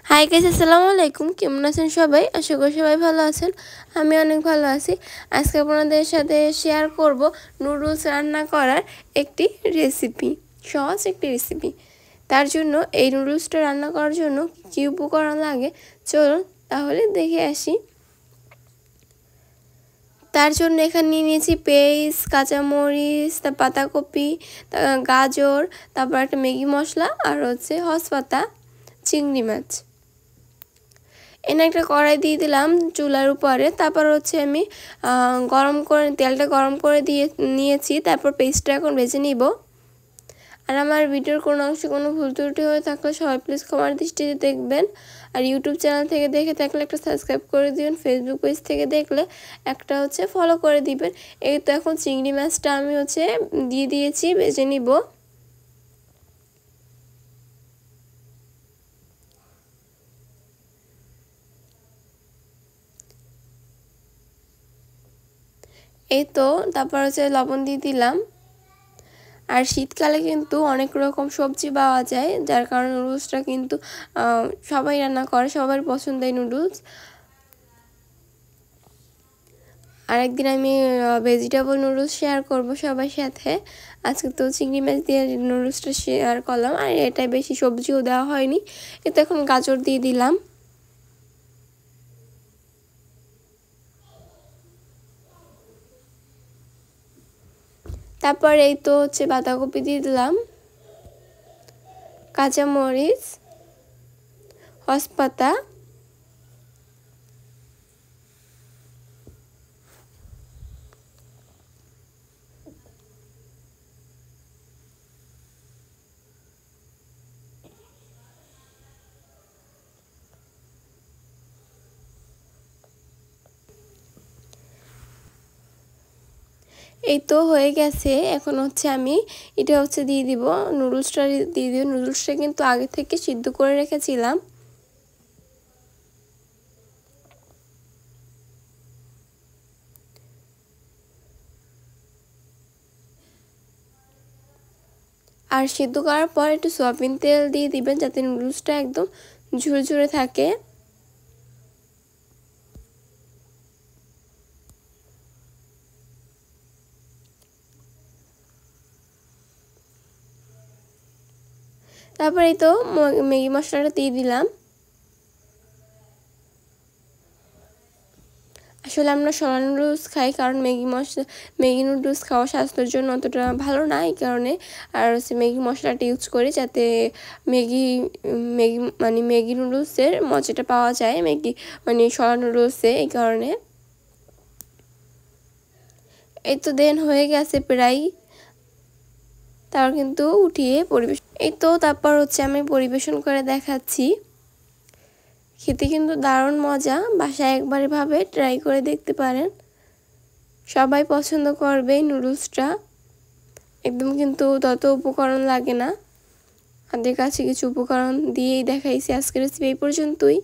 Hi guys, আসসালামু আলাইকুম। কেমন আছেন সবাই? আশা করি সবাই ভালো আছেন। আমি অনেক ভালো আছি। আজকে আপনাদের সাথে শেয়ার করব নুডলস রান্না করার একটি রেসিপি, সহজ একটি রেসিপি। তার জন্য এই নুডলসটা রান্না করার জন্য কী উপকরণ লাগে চলুন তাহলে দেখে আসি। তার জন্য এখানে নিয়ে নিয়েছি পেঁয়াজ, কাঁচামরিচ, পাতাকপি, গাজর, তারপর একটা ম্যাগি মশলা আর হচ্ছে হসপাতা, চিংড়ি মাছ। এনে একটা কড়াই দিয়ে দিলাম চুলার উপরে। তারপর হচ্ছে আমি তেলটা গরম করে নিয়েছি। তারপর পেস্টটা এখন ভেজে নিব। আর আমার ভিডিওর কোনো অংশে কোনো ভুল ত্রুটি হয়ে থাকলে সবাই প্লিজ ক্ষমার দৃষ্টিতে দেখবেন। আর ইউটিউব চ্যানেল থেকে দেখে থাকলে একটা সাবস্ক্রাইব করে দিবেন। ফেসবুক পেজ থেকে দেখলে একটা হচ্ছে ফলো করে দিবেন। এই তো এখন চিংড়ি মাছটা আমি হচ্ছে দিয়ে দিয়েছি, ভেজে নিব। এই তো তারপর হচ্ছে লবণ দিয়ে দিলাম। আর শীতকালে কিন্তু অনেক রকম সবজি পাওয়া যায়, যার কারণে নুডলসটা কিন্তু সবাই রান্না করে, সবার পছন্দের নুডলস। আর একদিন আমি ভেজিটেবল নুডলস শেয়ার করব সবার সাথে। আজকে তো চিংড়ি মাছ দিয়ে নুডলসটা শেয়ার করলাম, আর এটাই বেশি সবজিও দেওয়া হয়নি। এতে এখন গাজর দিয়ে দিলাম। তারপর এই তো হচ্ছে বাঁধাকপি দিয়ে দিলাম, কাঁচামরিচ, হসপাতা, এই তো হয়ে গেছে। এখন হচ্ছে আমি এটা হচ্ছে দিয়ে দিব, নুডলসটা দিয়ে দিব। নুডলসটা কিন্তু আগে থেকে সিদ্ধ করে রেখেছিলাম। আর সিদ্ধ করার পর একটু সয়াবিন তেল দিয়ে দিবেন, যাতে নুডলসটা একদম ঝুরঝুরে থাকে। তারপর এই তো ম্যাগি মশলাটা দিয়ে দিলাম। আসলে আমরা সোয়া নুডলস খাই, কারণ ম্যাগি নুডলস খাওয়া স্বাস্থ্যের জন্য অতটা ভালো না, এই কারণে। আর হচ্ছে ম্যাগি মশলাটা ইউজ করি, যাতে ম্যাগি ম্যাগি নুডলসের মজাটা পাওয়া যায়, সোয়া নুডলসে, এই কারণে। এই তো দেন হয়ে গেছে প্রায়। তারপর কিন্তু উঠিয়ে এই তো তারপর হচ্ছে আমি পরিবেশন করে দেখাচ্ছি। খেতে কিন্তু দারুণ মজা, বাসায় একবার এভাবে ট্রাই করে দেখতে পারেন। সবাই পছন্দ করবে এই নুডলসটা। একদম কিন্তু তত উপকরণ লাগে না, হাতের কাছে কিছু উপকরণ দিয়েই দেখাইছি। আজকের রেসিপি এই পর্যন্তই।